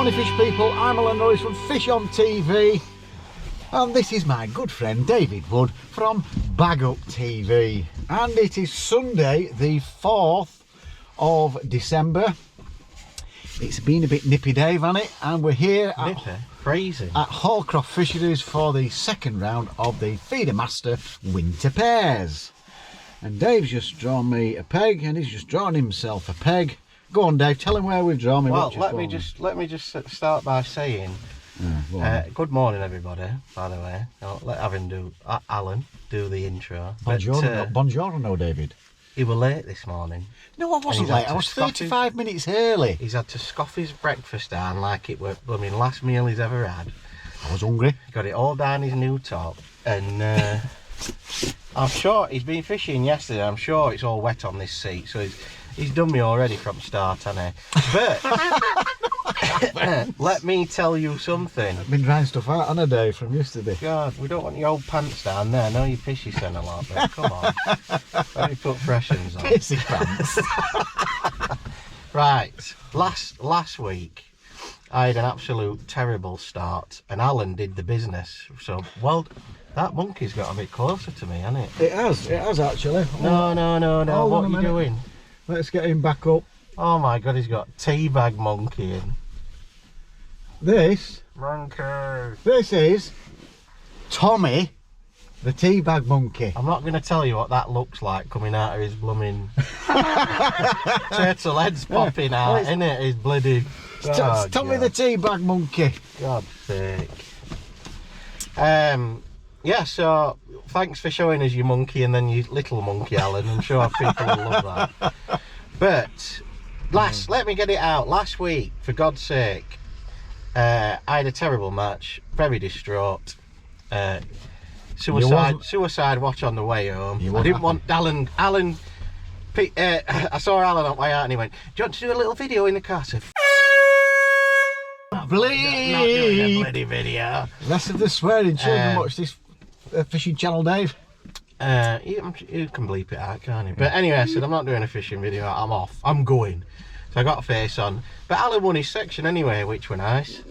morning, fish people. I'm Alan Norris from Fish on TV, and this is my good friend David Wood from Bag Up TV. And it is Sunday, the 4th of December. It's been a bit nippy, Dave, hasn't it? And we're here at, crazy, at Hallcroft Fisheries for the second round of the Feedermaster Winter Pairs. And Dave's just drawn me a peg, and he's just drawn himself a peg. Go on, Dave, tell him where we've drawn me. Well, let me just start by saying good morning, everybody. By the way, let Alan do the intro. Buongiorno, David. He was late this morning. No, I wasn't late. I was 35 minutes early. He's had to scoff his breakfast down like it were the last meal he's ever had. I was hungry. He got it all down his new top, and I'm sure he's been fishing yesterday. I'm sure it's all wet on this seat, so he's done me already from start, hasn't he? But let me tell you something. I've been drying stuff out on a day from yesterday. God, we don't want your old pants down there. I know you piss yourself a lot, but come on. Let me put fresh ones on. Pissy pants. Right, last week I had an absolute terrible start, and Alan did the business. So, well, that monkey's got a bit closer to me, hasn't it? It has actually. No. What are you doing? Let's get him back up. Oh my God, he's got teabag monkey in. This is Tommy, the teabag monkey. I'm not going to tell you what that looks like coming out of his blooming turtle head's popping out, innit? His bloody... It's Tommy the teabag monkey. God's sake. Yeah, so thanks for showing us your monkey and then your little monkey, Alan. I'm sure people will love that. But let me get it out. Last week, for God's sake, I had a terrible match. Very distraught. Suicide watch on the way home. I didn't want Alan. I saw Alan on the way out, and he went, "Do you want to do a little video in the car?" I said, Bleep! Not doing a bloody video. Less of the swearing. Children watch this fishing channel, Dave. You can bleep it out, can't you? But anyway, I said I'm not doing a fishing video. I'm off. I'm going. So I got a face on. But Alan won his section anyway, which were nice.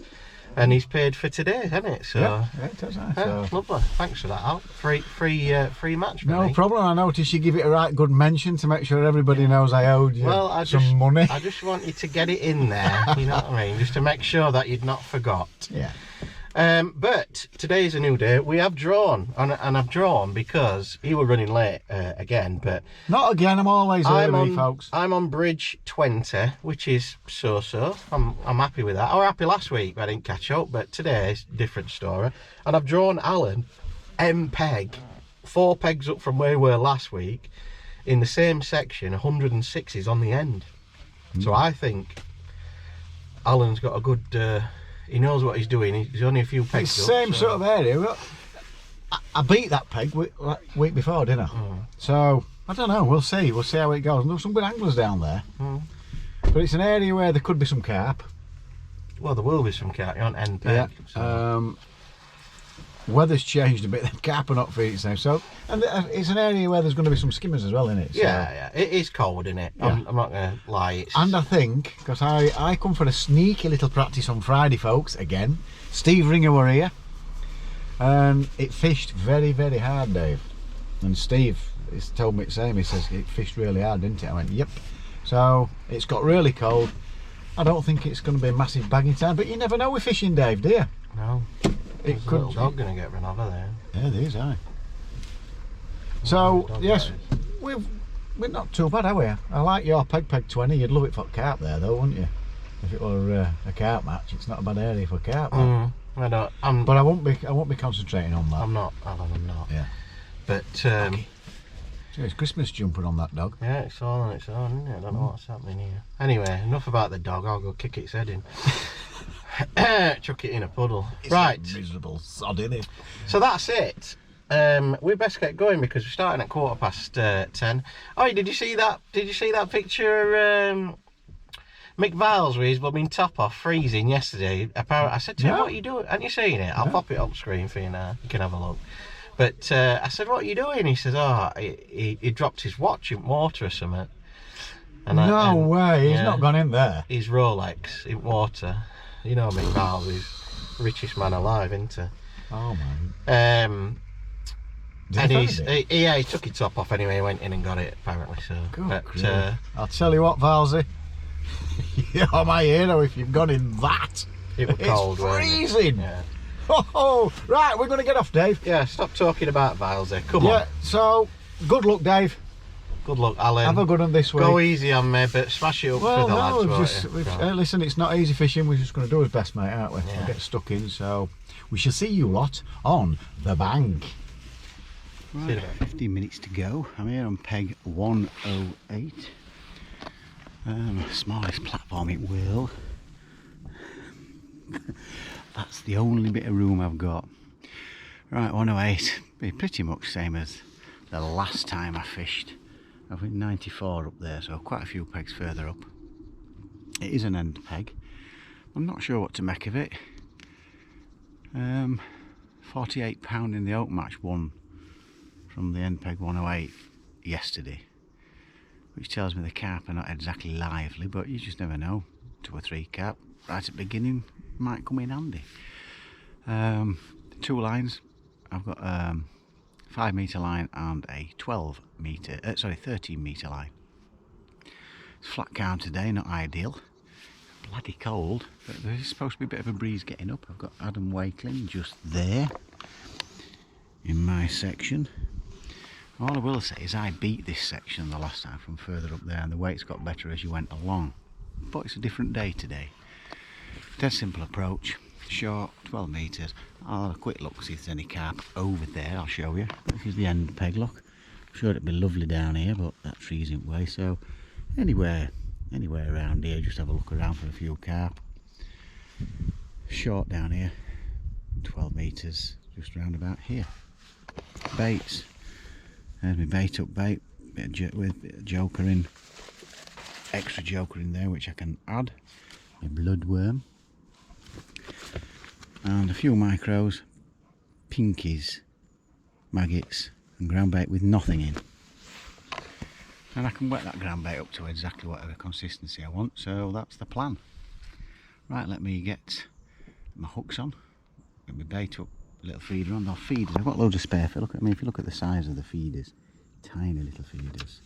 And he's paid for today, hasn't it? So yeah, it does. So. Lovely. Thanks for that, Al. Free match. No problem. I noticed you give it a right good mention to make sure everybody knows I owed you some money. I just wanted to get it in there. You know what I mean? Just to make sure that you'd not forgot. Yeah. But today's a new day. We have drawn, and I've drawn because he were running late again. But not again. I'm always early, folks. I'm on bridge 20, which is so. I'm happy with that. I was happy last week, but I didn't catch up. But today's a different story. And I've drawn Alan M peg, 4 pegs up from where we were last week, in the same section. 106s on the end. So I think Alan's got a good. He knows what he's doing. He's only a few pegs up. Same sort of area. I beat that peg week before, didn't I? So I don't know. We'll see. We'll see how it goes. There's some good anglers down there, but it's an area where there could be some carp. Well, there will be some carp on end peg. Yeah. So. Weather's changed a bit. The carp are not feeding now. So, and it's an area where there's going to be some skimmers as well, isn't it? So, yeah. It is cold, isn't it? Yeah. I'm not going to lie. And I think, because I come for a sneaky little practice on Friday, folks, again. Steve Ringer were here. And it fished very, very hard, Dave. And Steve has told me the same. He says it fished really hard, didn't it? I went, yep. So, it's got really cold. I don't think it's going to be a massive bagging time. But you never know with fishing, Dave, do you? No. There's a little dog going to get run over there. Yeah, there is, aye. So, yes, we're not too bad, are we? I like your peg 20. You'd love it for carp there, though, wouldn't you? If it were a carp match, it's not a bad area for carp. I don't. But I won't be concentrating on that. I'm not, Alan. I'm not. Yeah. But it's Christmas jumper on that dog. Yeah, it's all on its own, isn't it? I don't know what's happening here. Anyway, enough about the dog. I'll go kick its head in. Chuck it in a puddle. It's right. A miserable sod, isn't it? So that's it. We best get going because we're starting at 10:15. Oh, did you see that? Did you see that picture? Mick Viles with his blooming top off, freezing yesterday. Apparently, I said to him, "What are you doing?" Haven't you seen it? I'll pop it up screen for you now. You can have a look. But I said, "What are you doing?" He says, "Oh, he dropped his watch in water or something." And no way, he's not gone in there. His Rolex in water. You know me, Val's is richest man alive, isn't he? Oh man. And he took his top off anyway. He went in and got it apparently. So, I'll tell you what, Valsy, you're my hero if you've gone in that. It was cold, it's freezing. Yeah. Oh, right, we're going to get off, Dave. Yeah, stop talking about Valsy. Come on. Yeah, so good luck, Dave. Good luck, Alan. Have a good one this week. Go easy on me, but smash it up for the lads. Listen, it's not easy fishing. We're just going to do our best, mate, aren't we? Yeah. We'll get stuck in. So we shall see you lot on the bank. Right, 15 minutes to go. I'm here on peg 108. Smallest platform it will. That's the only bit of room I've got. Right, 108. Be pretty much same as the last time I fished. I think 94 up there, so quite a few pegs further up. It is an end peg. I'm not sure what to make of it. 48 pound in the oak match won from the end peg 108 yesterday, which tells me the carp are not exactly lively, but you just never know. 2 or 3 carp right at the beginning might come in handy. 2 lines. I've got 5 metre line and a 13 metre line. It's flat calm today, not ideal. Bloody cold, but there's supposed to be a bit of a breeze getting up. I've got Adam Wakeling just there in my section. All I will say is I beat this section the last time from further up there, and the weights got better as you went along. But it's a different day today. Dead simple approach, short, 12 metres. I'll have a quick look, see if there's any carp over there. I'll show you. This is the end peg look. I'm sure it'd be lovely down here, but that tree's in the way, so anywhere around here, just have a look around for a few carp. Short down here, 12 metres, just round about here. Baits. There's my bait up bait, bit of joker in, extra joker in there which I can add. My bloodworm. And a few micros, pinkies, maggots and ground bait with nothing in. And I can wet that ground bait up to exactly whatever consistency I want, so that's the plan. Right, let me get my hooks on, get my bait up, a little feeder on. They're feeders, I've got loads of spare. If you look at the size of the feeders, tiny little feeders,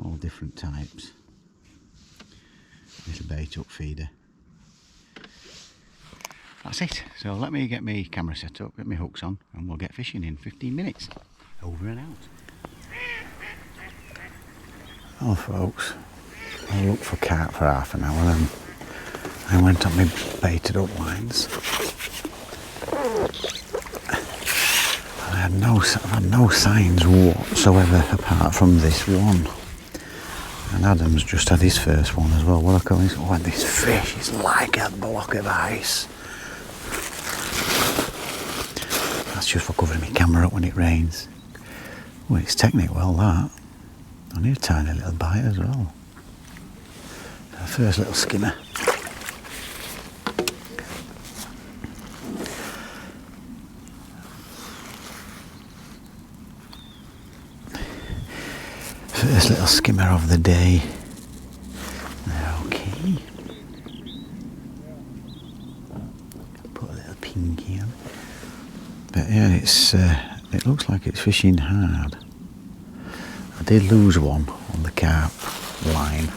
all different types. Little bait up feeder. That's it. So let me get my camera set up, get my hooks on, and we'll get fishing in 15 minutes. Over and out. Well folks, I looked for carp for half an hour and I went on my baited up lines. I've had no signs whatsoever apart from this one. And Adam's just had his first one as well. What a coincidence. Oh, and this fish is like a block of ice. That's just for covering my camera up when it rains. Well, it's taking it well, that. I need a tiny little bite as well. The first little skimmer. First little skimmer of the day. Okay. Put a little pinky on. But yeah, it looks like it's fishing hard. I did lose one on the carp line.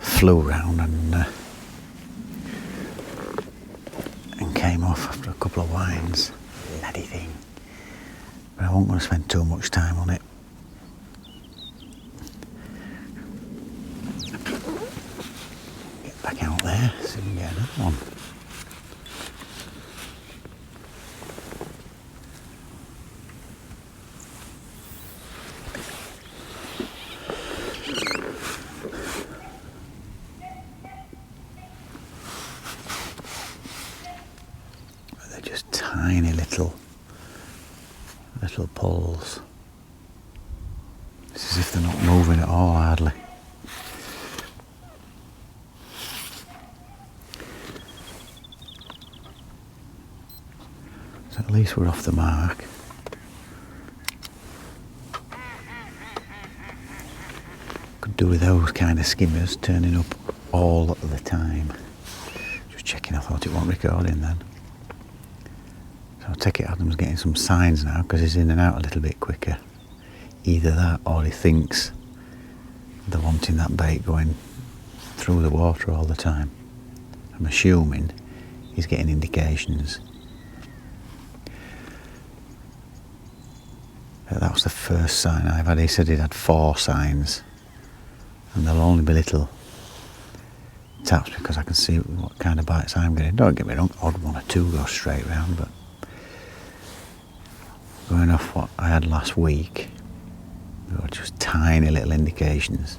Flew round and came off after a couple of winds. Laddie thing. But I won't want to spend too much time on it. Get back out there, see if we can get another one. But they're just tiny little pulls. It's as if they're not moving at all, hardly. So at least we're off the mark. Could do with those kind of skimmers turning up all the time. Just checking, I thought it wasn't recording then. So I take it Adam's getting some signs now because he's in and out a little bit quicker. Either that or he thinks they're wanting that bait going through the water all the time. I'm assuming he's getting indications. That was the first sign I've had. He said he'd had 4 signs, and there'll only be little taps because I can see what kind of bites I'm getting. Don't get me wrong, odd 1 or 2 go straight round, but going off what I had last week, they were just tiny little indications.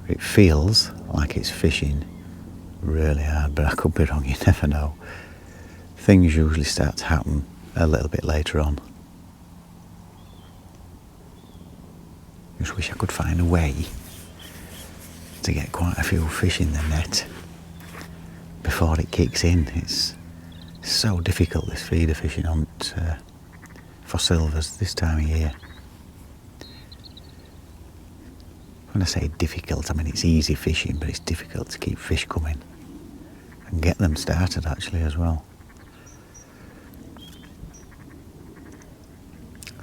It feels like it's fishing really hard, but I could be wrong, you never know. Things usually start to happen a little bit later on. Just wish I could find a way to get quite a few fish in the net before it kicks in. It's so difficult, this feeder fishing hunt for silvers this time of year. When I say difficult, I mean it's easy fishing, but it's difficult to keep fish coming and get them started actually as well.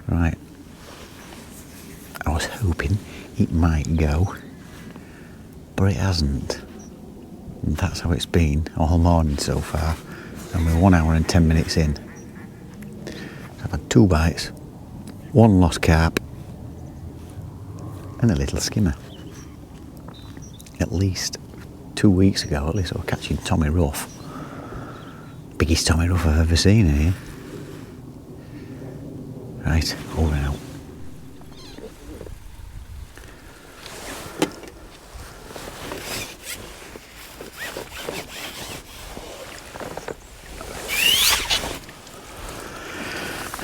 Right, I was hoping it might go, but it hasn't. And that's how it's been all morning so far, and we're 1 hour and 10 minutes in. So I've had 2 bites, 1 lost carp, and a little skimmer. At least 2 weeks ago, at least I was catching Tommy Ruff. Biggest Tommy Ruff I've ever seen in here. Right, over and out.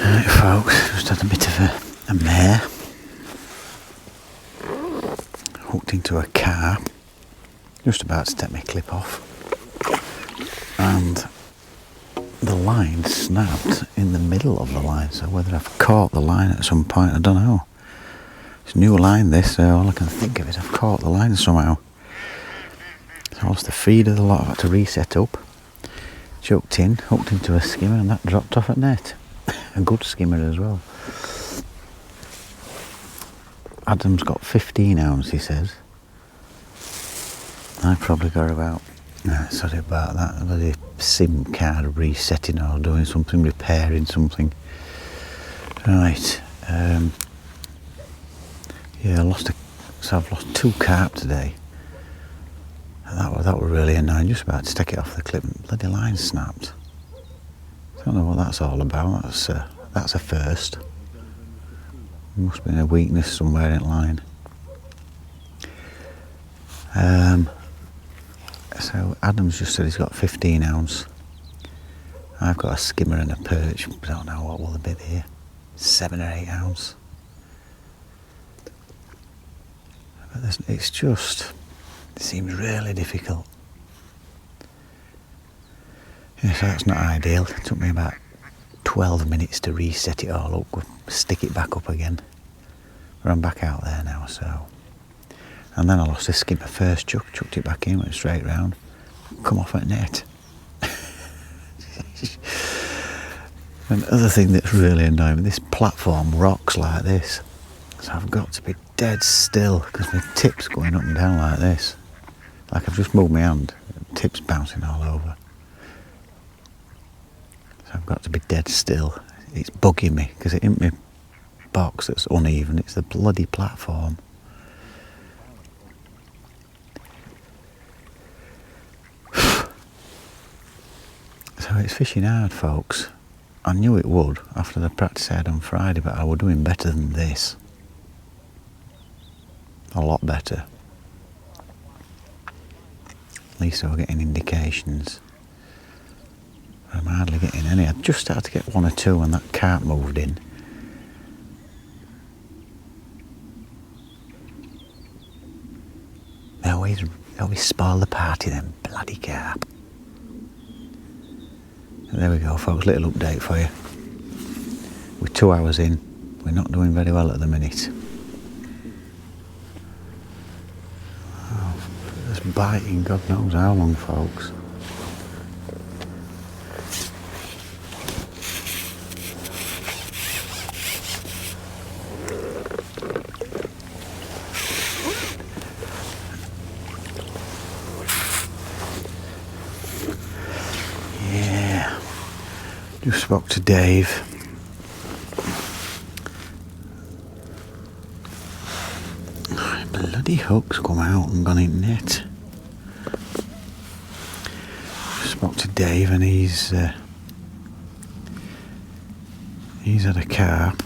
Right folks, just had a bit of a mare. Hooked into a car. Just about to take my clip off. And the line snapped in the middle of the line, so whether I've caught the line at some point, I don't know. It's a new line this, so all I can think of is I've caught the line somehow. So I lost the feed of the lot, I had to reset up. Chucked in, hooked into a skimmer, and that dropped off at net. A good skimmer as well. Adam's got 15 ounce, he says. I probably got about, sorry about that, bloody SIM card resetting or doing something, repairing something. Right, yeah, I've lost 2 carp today. And that was really annoying, just about to take it off the clip and bloody line snapped. I don't know what that's all about, that's a first. There must have been a weakness somewhere in line. So Adam's just said he's got 15 ounce. I've got a skimmer and a perch. I don't know what will there be here. 7 or 8 ounce. But it's just, it seems really difficult. Yeah, so that's not ideal. It took me about 12 minutes to reset it all up, stick it back up again. But I'm back out there now, so. And then I lost the skimmer first, chucked it back in, went straight round, come off at net. And the other thing that's really annoying, this platform rocks like this. So I've got to be dead still because my tip's going up and down like this. Like I've just moved my hand, the tip's bouncing all over. So I've got to be dead still. It's bugging me because it ain't my box that's uneven, it's the bloody platform. So it's fishing hard, folks. I knew it would after the practice I had on Friday, but I was doing better than this. A lot better. At least I was getting indications. I'm hardly getting any. I just started to get 1 or 2 when that carp moved in. They always spoil the party, them bloody carp. There we go, folks, little update for you. We're 2 hours in, We're not doing very well at the minute. Oh, it's biting God knows how long, folks. Yeah, just spoke to Dave. Bloody hook's come out and gone in net. Spoke to Dave and he's had a carp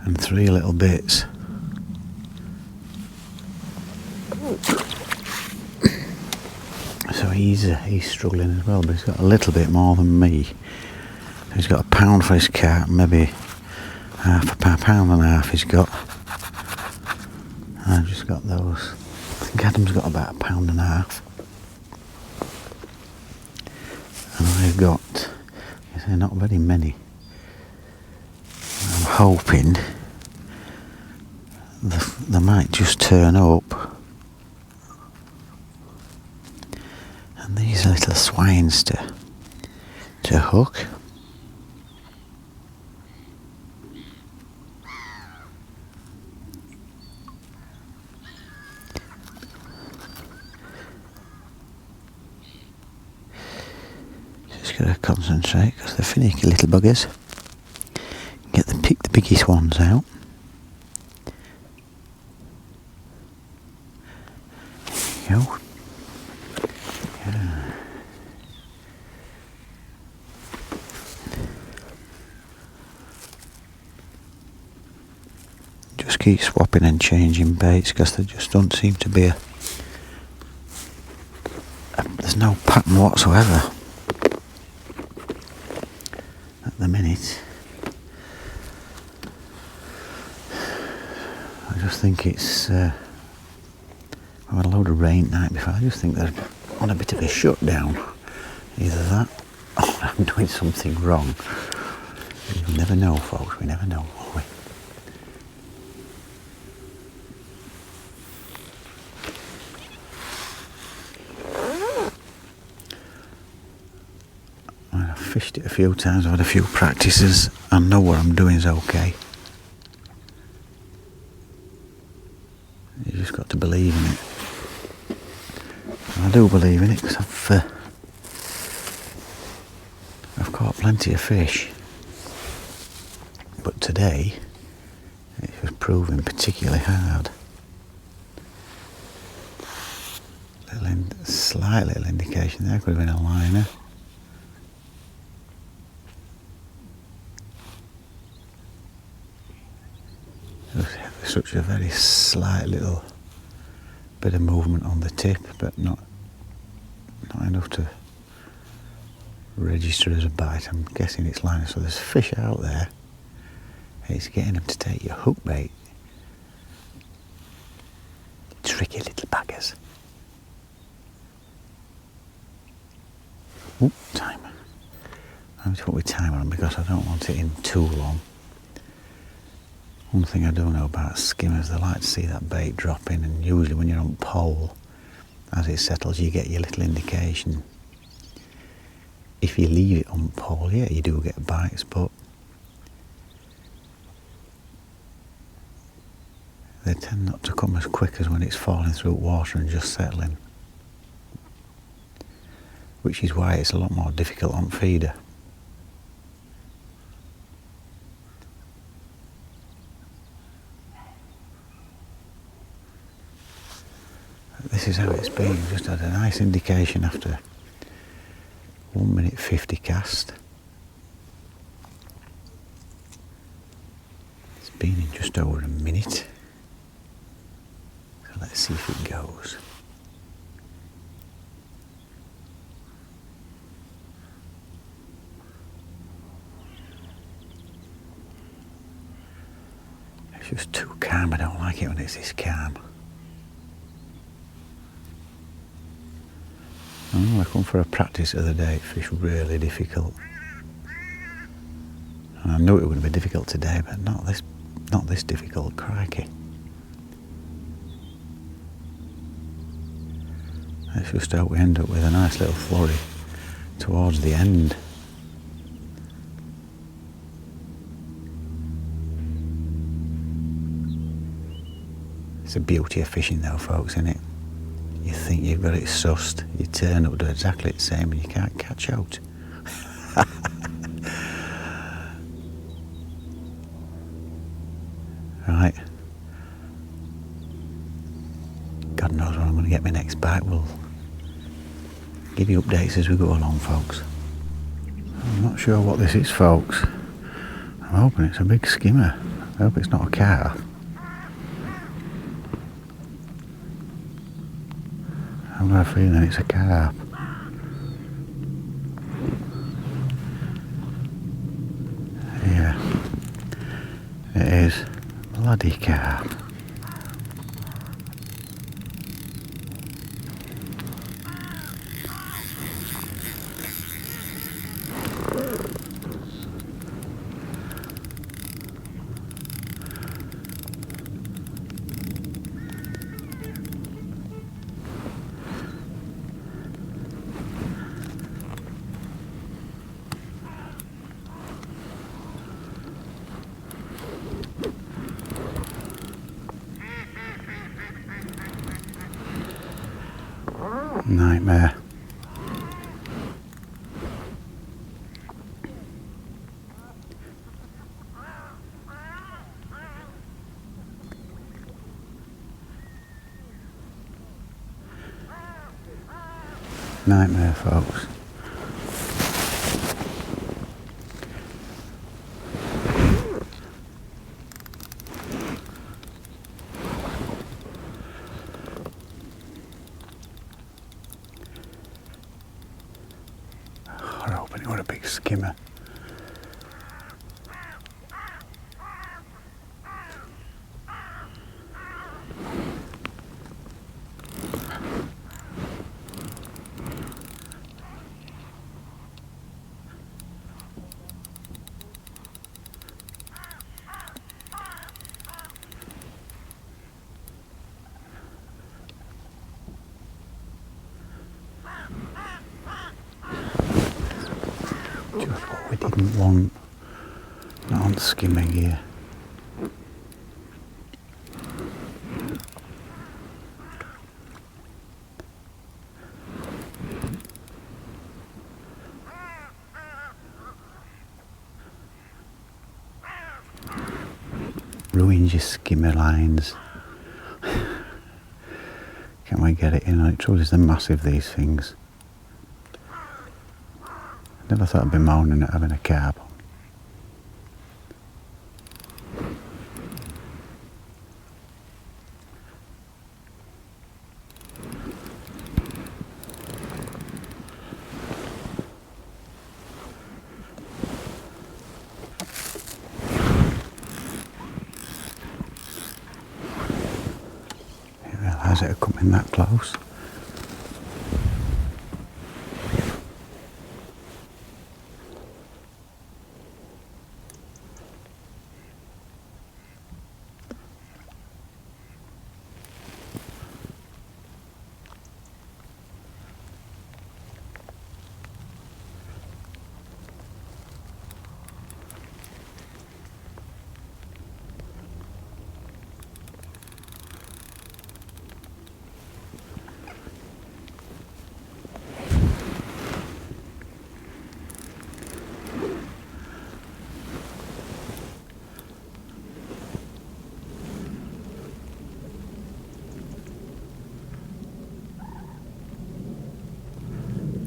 and 3 little bits. So he's struggling as well, but he's got a little bit more than me. He's got £1 for his carp, maybe half a pound and a half he's got. I've just got those. I think Adam's got about £1.5 pounds. And I've got, not very many. I'm hoping they might just turn up. And these little swines to hook. Got to concentrate because they're finicky little buggers. Pick the biggest ones out. There you go. Yeah. Just keep swapping and changing baits because there just don't seem to be there's no pattern whatsoever. The minute. I just think it's I had a load of rain night before. I just think they're on a bit of a shutdown. Either that or I'm doing something wrong. You never know, folks, we never know, will we? Fished it a few times, I've had a few practices, I know what I'm doing is okay. You just got to believe in it. And I do believe in it because I've caught plenty of fish, but today it was proving particularly hard. Slight little indication there, could have been a liner. Such a very slight little bit of movement on the tip, but not enough to register as a bite. I'm guessing it's liner. So there's fish out there. It's getting them to take your hook bait. Tricky little buggers. Oop, timer. I'm going to put my timer on because I don't want it in too long. One thing I do know about skimmers, they like to see that bait drop in, and usually when you're on pole, as it settles, you get your little indication. If you leave it on pole, yeah, you do get bites, but they tend not to come as quick as when it's falling through water and just settling. Which is why it's a lot more difficult on feeder. This is how it's been. Just had a nice indication after 1 minute 50 cast. It's been in just over a minute. So let's see if it goes. It's just too calm. I don't like it when it's this calm. Oh, I come for a practice the other day. It fished really difficult. And I knew it would be difficult today, but not this difficult, crikey. Let's just hope we end up with a nice little flurry towards the end. It's the beauty of fishing though, folks, isn't it? You think you've got it sussed, you turn up, do exactly the same and you can't catch out. Right. God knows when I'm going to get my next bite. We'll give you updates as we go along, folks. I'm not sure what this is, folks. I'm hoping it's a big skimmer. I hope it's not a carp. I've got a feeling it's a carp. Yeah, it is. Bloody carp. Nightmare. Nightmare, folks. I'm hoping it was a big skimmer. Just what we didn't want. Not on skimming here. Ruins your skimmer lines. Can we get it in? It truly is the massive, these things. Never thought I'd be moaning at having a carp. Didn't realise it had come in that close.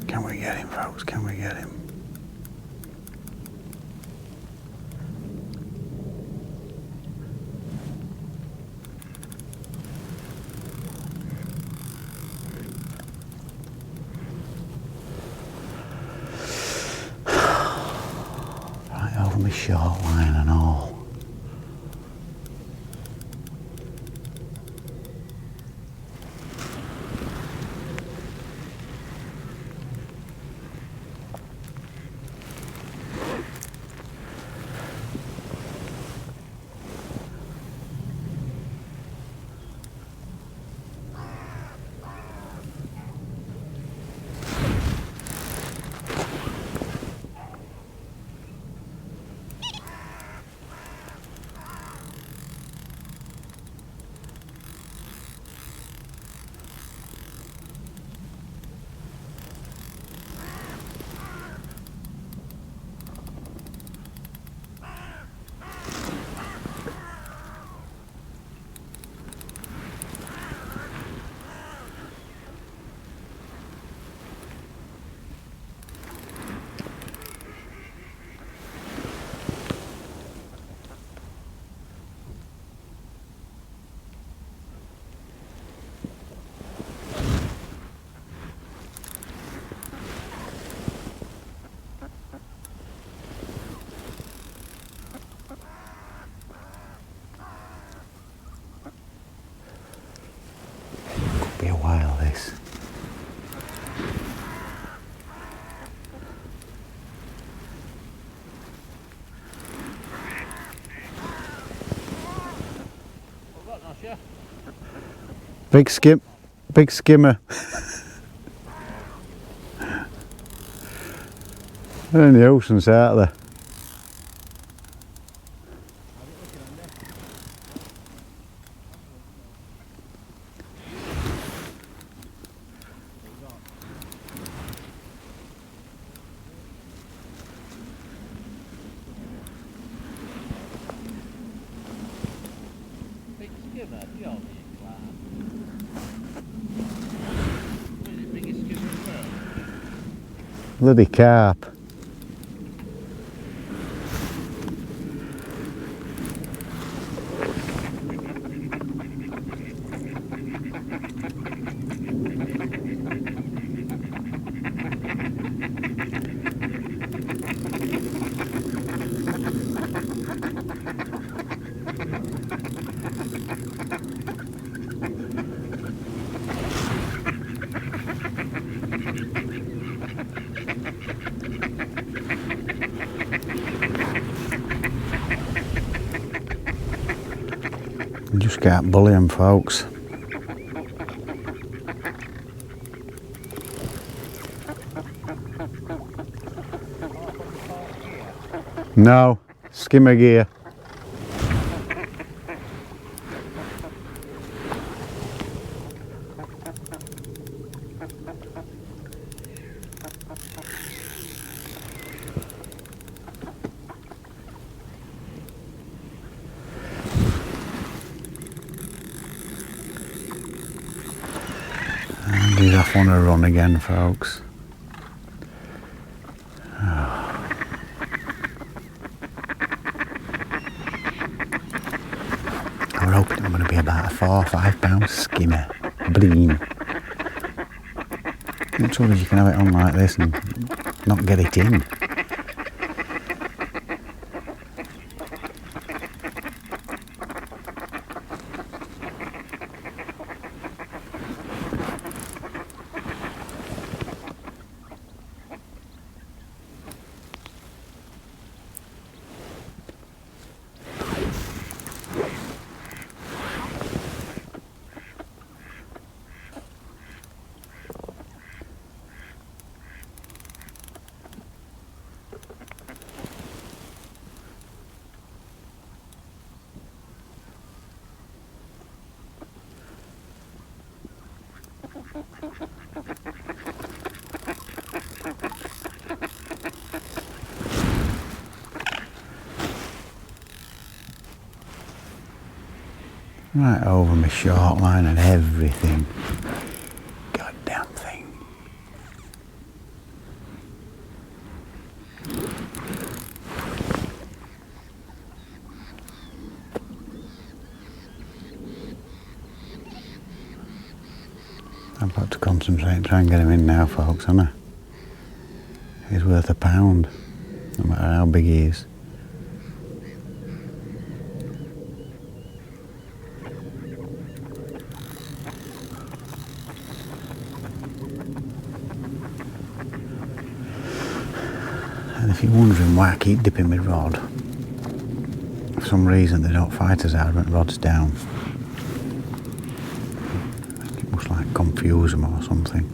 Can we get him, folks? Can we get him? Right over my short line and all. be a while, this. Big skimmer. They're in the oceans, aren't they? Bloody carp. You just can't bully them, folks. No, skimmer gear. And he's off on a run again, folks. I'm hoping I'm going to be about a 4 or 5 pound skimmer. Bream. The trouble is you can have it on like this and not get it in. Right over my short line and everything. Goddamn thing. I've got to concentrate and try and get him in now, folks, haven't I? He's worth £1, no matter how big he is. And if you're wondering why I keep dipping my rod, for some reason they don't fight as hard when the rod's down. It must like confuse them or something.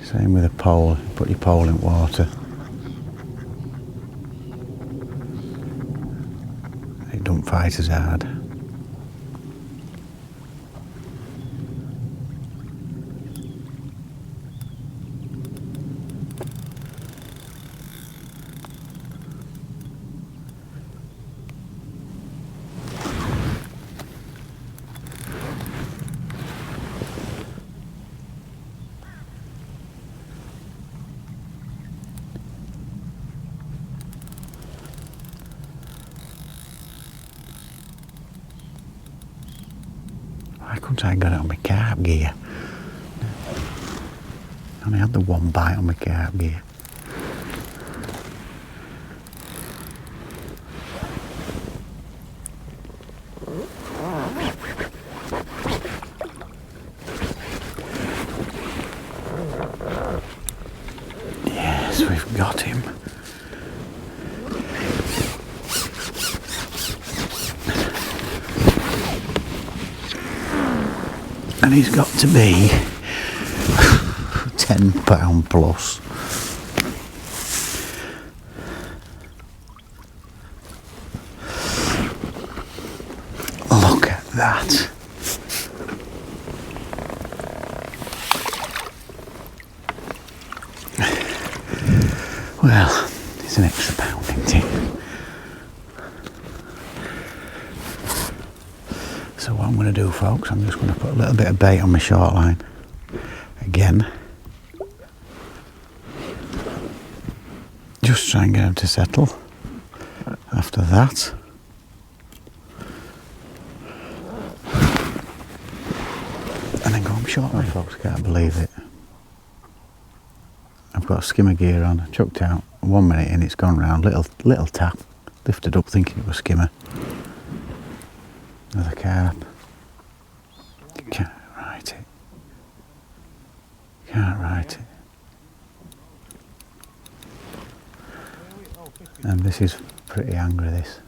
Same with a pole, put your pole in water. It don't fight as hard. Why couldn't I get it on my carp gear? I only had the one bite on my carp gear. Yes, we've got him. And he's got to be £10 plus. Look at that. Well, it's an extra pound, isn't it? So what I'm going to do, folks, I'm just going to put a little bit of bait on my short line again. Just try and get him to settle. After that, and then go on short line, folks. Can't believe it. I've got a skimmer gear on, chucked out 1 minute and it's gone round, little tap, lifted up thinking it was skimmer. Another carp. Can't write it. Can't write it. And this is pretty angry, this.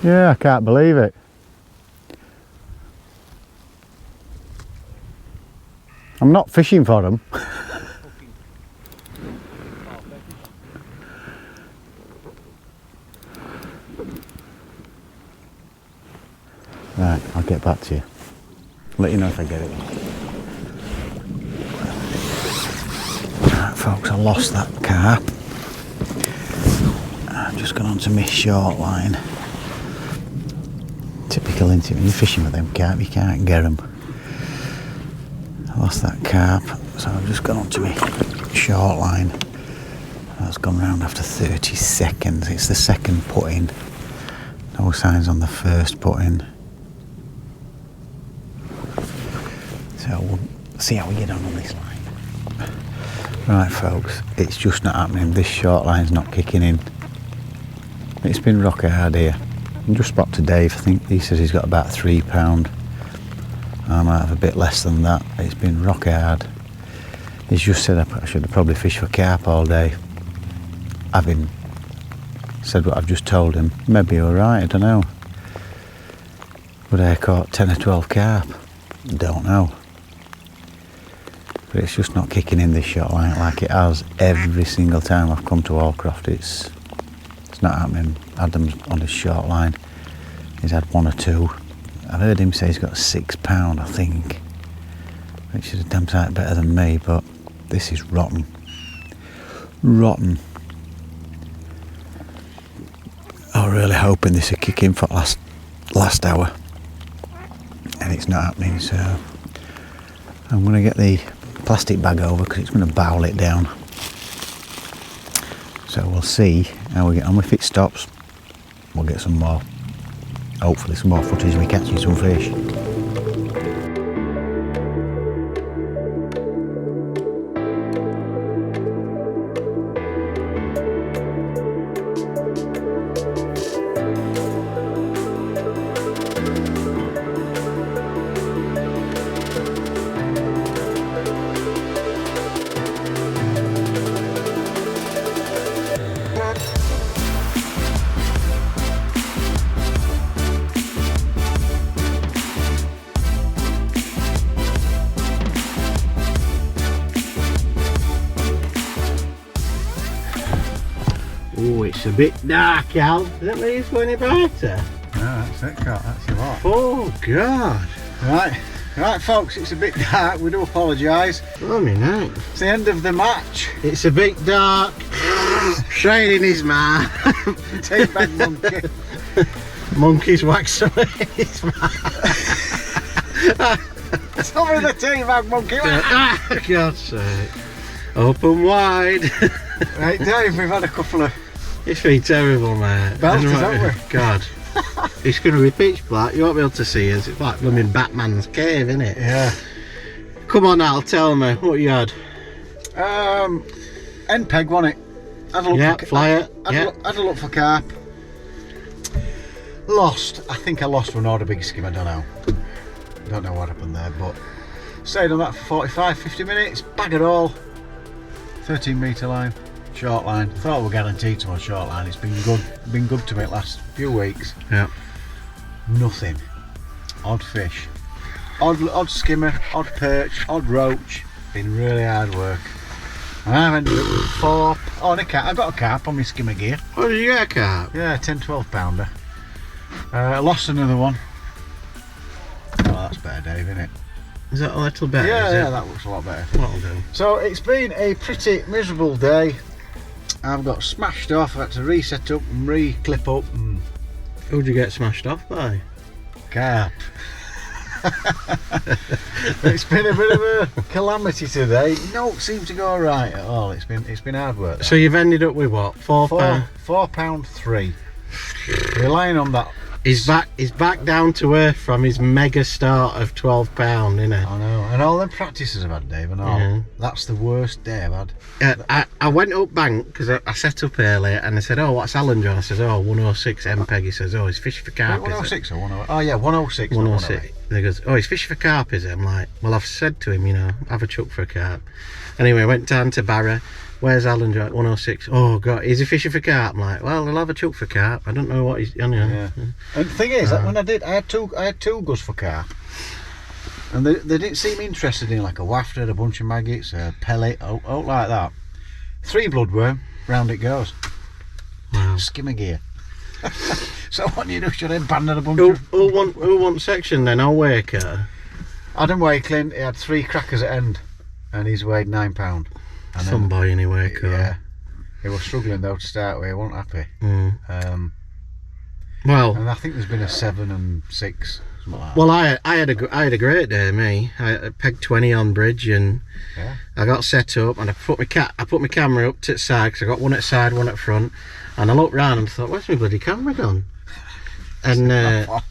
Yeah, I can't believe it. I'm not fishing for them. Right, I'll get back to you. Let you know if I get it. Right, folks, I lost that carp. I've just gone on to my short line. Typical, isn't it? When you're fishing with them carp, you can't get them. I lost that carp, so I've just gone on to my short line. That's gone round after 30 seconds. It's the second put in. No signs on the first put in. So we'll see how we get on this line. Right, folks, it's just not happening. This short line's not kicking in. It's been rock hard here. I just spoke to Dave. I think he says he's got about £3. I might have a bit less than that. It's been rock hard. He's just said I should have probably fished for carp all day. Having said what I've just told him, maybe you're right, I don't know. Would I have caught 10 or 12 carp? Don't know. But it's just not kicking in this short line like it has every single time I've come to Hallcroft. It's not happening. Adam's on his short line. He's had 1 or 2. I've heard him say he's got £6, I think, which is a damn sight better than me, but this is rotten. Rotten. I was really hoping this would kick in for last hour, and it's not happening, so I'm going to get the plastic bag over because it's going to bowl it down. So we'll see how we get on. If it stops, we'll get some more, hopefully some more footage of me catching some fish. Oh, it's a bit dark, Al. Is that where he's going any brighter? No, that's it, Cat. That's your lot. Oh, God. Right, folks, it's a bit dark. We do apologise. Oh, my night. It's the end of the match. It's a bit dark. Shining his man. Take back monkey. Monkeys wax some of his Some of the tea bag monkey. For God's sake. Open wide. Right, Dave, we've had a couple of It's been terrible, mate. belters, haven't we? God. It's going to be pitch black. You won't be able to see us. It's like blooming Batman's cave, isn't it? Yeah. Come on, Al, tell me what you had. End peg, wasn't it? Had a look Yeah, for, flyer. had a look for carp. Lost. I think I lost one order big skim. I don't know. Don't know what happened there, but stayed on that for 45, 50 minutes. Bag it all. 13 metre line, short line. Thought we were guaranteed to on short line. It's been good. Been good to me the last few weeks. Yeah. Nothing. Odd fish. Odd skimmer. Odd perch. Odd roach. Been really hard work. And I've ended up with 4. Oh, and a carp. I got a carp on my skimmer gear. Oh, did you get a carp? Yeah, 10, 12 pounder. Lost another one. Oh, that's better, Dave, isn't it? Is that a little better? Yeah, that looks a lot better. That'll do. So it's been a pretty miserable day. I've got smashed off. I've had to reset up and re-clip up and Who'd you get smashed off by? carp. It's been a bit of a calamity today. No, it seemed to go right at all. It's been hard work. That. So you've ended up with what? £4? £4.3. Relying on that. He's back down to earth from his mega start of £12, isn't it? I know. And all them practices I've had, Dave, and all. Yeah. That's the worst day I've had. I went up bank because I set up early and they said, oh, what's Alan John? I said, oh, 106 MPEG. He says, oh, he's fishing for carp. 106 or 108? Oh yeah, 106. 106. And he goes, oh, he's fishing for carp, is it? I'm like, well, I've said to him, you know, have a chuck for a carp. Anyway, I went down to Barra. Where's Alan John? 106. Oh God, is he fishing for carp? I'm like, well, he'll have a chuck for carp. I don't know what he's, you know. Yeah. And the thing is, that when I had two goes for carp, and they didn't seem interested in like a wafted, a bunch of maggots, a pellet, out like that. 3 bloodworm, round it goes. Wow. Skimmer gear. So what do you do? Should I abandon a bunch Who wants section then? I'll wake her. Adam Wakeling, he had 3 crackers at end, and he's weighed £9. And Some boy anyway, yeah. He was struggling though to start with. He wasn't happy. Well, and I think there's been a 7 and 6. Like well, I had a great day, me. I pegged 20 on bridge, and yeah. I got set up, and I put my camera up to the side because I got one at the side, one at front, and I looked round and thought, where's my bloody camera gone? And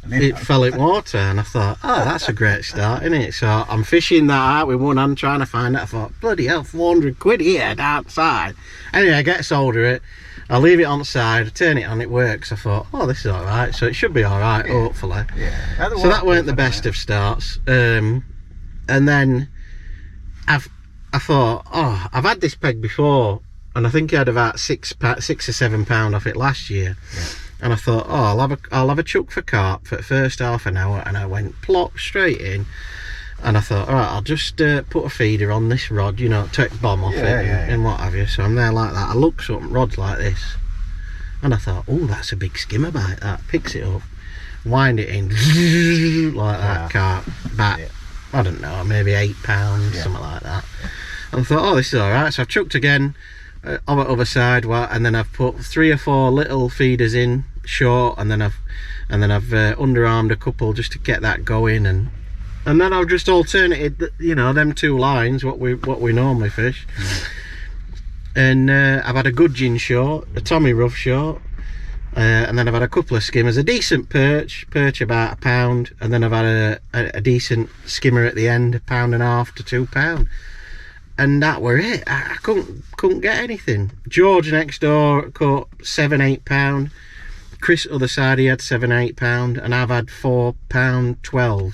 it fell in water, and I thought, oh, that's a great start, isn't it? So I'm fishing that out with one hand, trying to find it. I thought, bloody hell, 400 quid here outside. Anyway, I get hold of it, I leave it on the side, I turn it on, it works. I thought, oh, this is all right, so it should be all right, hopefully. Yeah. So that weren't the best of starts. And then I thought, oh, I've had this peg before, and I think I had about £6 or £7 off it last year. Yeah. And I thought, oh, I'll have a chuck for carp for the first half an hour, and I went plop straight in. And I thought, all right, I'll just put a feeder on this rod, you know, take the bomb off and what have you. So I'm there like that. I look something rods like this, and I thought, oh, that's a big skimmer bite. That picks it up, wind it in like that, carp back. Yeah. I don't know, maybe £8, something like that. And I thought, oh, this is all right. So I've chucked again on the other side, and then I've put 3 or 4 little feeders in short, and then I've underarmed a couple just to get that going, and then I've just alternated, you know, them 2 lines what we normally fish. And I've had a gudgeon short, a Tommy Rough short, and then I've had a couple of skimmers, a decent perch about £1, and then I've had a decent skimmer at the end, £1.5 to £2. And that were it. I couldn't get anything. George next door caught £7-8. Chris other side, he had £7-8, and I've had £4.12.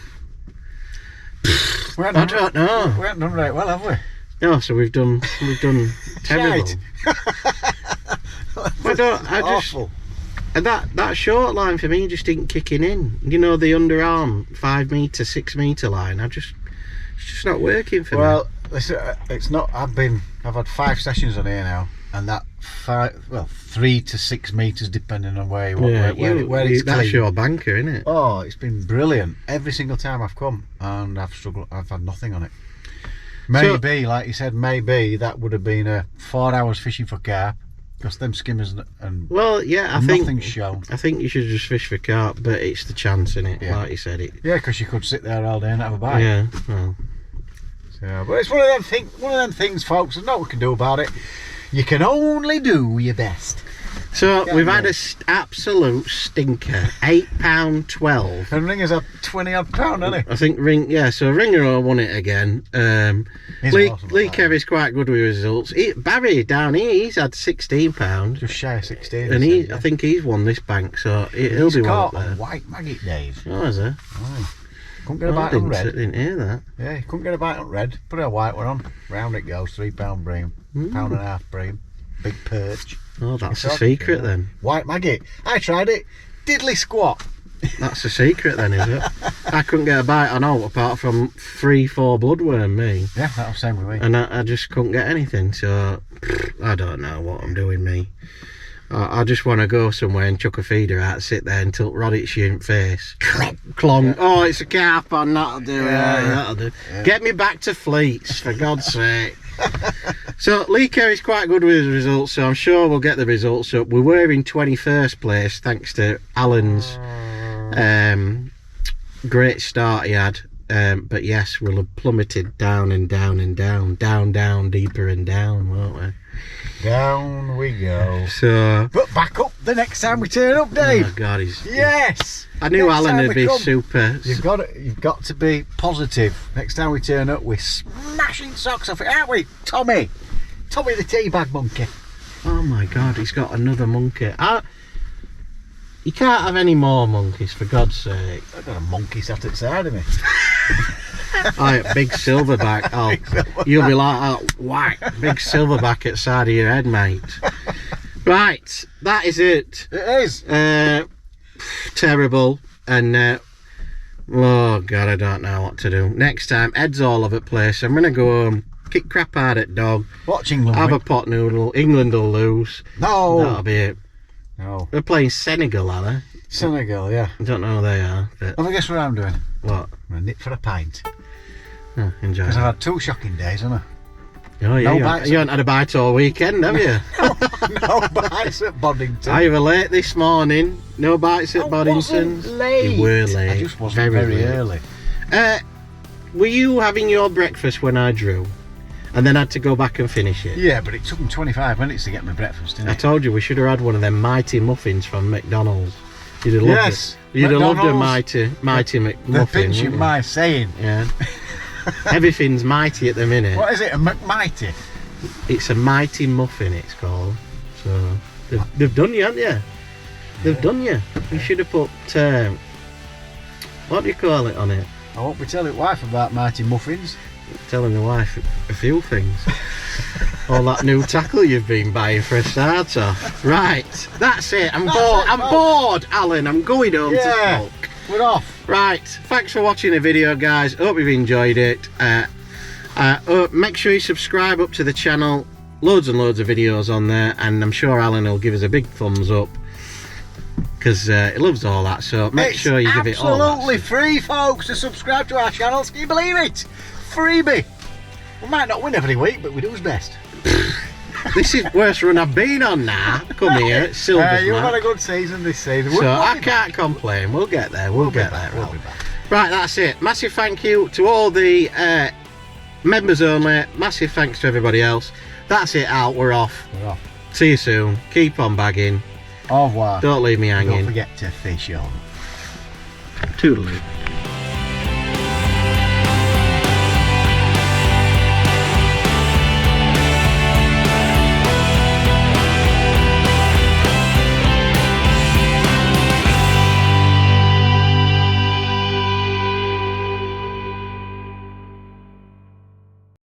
I don't know. We haven't done right well, have we? No, so we've done terrible. Awful. And that short line for me just didn't kicking in. You know, the underarm 5 metre, 6 metre line. It's just not working for me. Well, it's not. I've had 5 sessions on here now, and that 3 to 6 metres depending on where it's that's clean. your banker, isn't it? Oh, it's been brilliant every single time I've come, and I've struggled. I've had nothing on it. Maybe, like you said, maybe that would have been 4 hours fishing for carp, Because them skimmers and well, yeah, nothing's shown. I think you should just fish for carp, but it's the chance, innit? Yeah. Like you said, it. Yeah, because you could sit there all day and have a bite. Yeah. Well. So, but it's one of them things, folks. There's nothing we can do about it. You can only do your best. So Yeah, we've had an absolute stinker, £8.12. And Ringer's had 20 odd pound, hasn't he? I think so Ringer won it again. He's Lee awesome, Kev is quite good with results. Barry down here, he's had £16. Just shy of 16. And he said, I think he's won this bank, so he'll be caught well up there. on white maggot days. Oh, is he? Oh. Couldn't get a bite on red. Didn't hear that. Yeah, you couldn't get a bite on red. Put a white one on. Round it goes, £3 bream. Pound and a half bream. Big perch. Oh, that's the secret then. White maggot. I tried it. Diddly squat. That's the secret then, is it? I couldn't get a bite on all apart from 3-4 bloodworm, me. Yeah, that was the same with me. And I just couldn't get anything, so I don't know what I'm doing, me. I just want to go somewhere and chuck a feeder out, sit there and tilt rod its shrimp face. Clong. Yeah. Oh, it's a carp on, that'll do. Yeah, that'll do. Yeah. Get me back to Fleets, for God's sake. So Lee Kerry's quite good with his results, so I'm sure we'll get the results up. We were in 21st place thanks to Alan's great start he had. But yes, we'll have plummeted down and down and down, down, deeper and down, won't we? Down we go. So, but back up the next time we turn up, Dave. Oh God, he's yes. I knew Alan would be super. You've got to be positive. Next time we turn up, we're smashing socks off it, aren't we, Tommy? Tommy the teabag monkey. Oh my God, he's got another monkey. You can't have any more monkeys, for God's sake. I've got a monkey sat at the side of me. Oh, big silverback. Oh, you'll be like, oh, whack, big silverback at the side of your head, mate. Right, that is it. It is. Terrible. And, oh God, I don't know what to do. Next time, Ed's all over the place. I'm going to go home, kick crap out at dog. Watch England. Have a pot noodle. England will lose. No. That'll be it. No. They're playing Senegal, are they? Senegal, yeah. I don't know who they are. But... Oh, guess what I'm doing? What? I'm going to nip for a pint. Oh, enjoy. Because I've had 2 shocking days, haven't I? Oh yeah, you haven't had a bite all weekend, have you? No bites at Boddington. I was late this morning. No bites at Boddington's. Late. You were late. I just wasn't very early. Were you having your breakfast when I drew? And then had to go back and finish it? Yeah, but it took them 25 minutes to get my breakfast, didn't it? I told you we should have had one of them mighty muffins from McDonald's. You'd have loved it. You'd have loved a mighty McMuffin. They're pinching my saying. Yeah. Everything's mighty at the minute. What is it, a McMighty? It's a mighty muffin, it's called. So they've done you, haven't you? They've done you. You should have put what do you call it on it? I won't be telling wife about mighty muffins. Telling the wife a few things. All that new tackle you've been buying for a start off. Right, that's it. I'm bored, Alan. I'm going home to smoke. We're off. Right, thanks for watching the video, guys. Hope you've enjoyed it. Make sure you subscribe up to the channel. Loads and loads of videos on there, and I'm sure Alan will give us a big thumbs up because he loves all that. So make sure you give it all. Absolutely free, folks, to subscribe to our channels. Can you believe it? Freebie. We might not win every week, but we do our best. This is the worst run I've been on now. Come here, Silver's you've had a good season this season. So I can't complain. We'll get there. We'll get there. We'll be back. Right, that's it. Massive thank you to all the members only. Massive thanks to everybody else. That's it, out. We're off. We're off. See you soon. Keep on bagging. Au revoir. Don't leave me hanging. Don't forget to fish on. Toodaloo.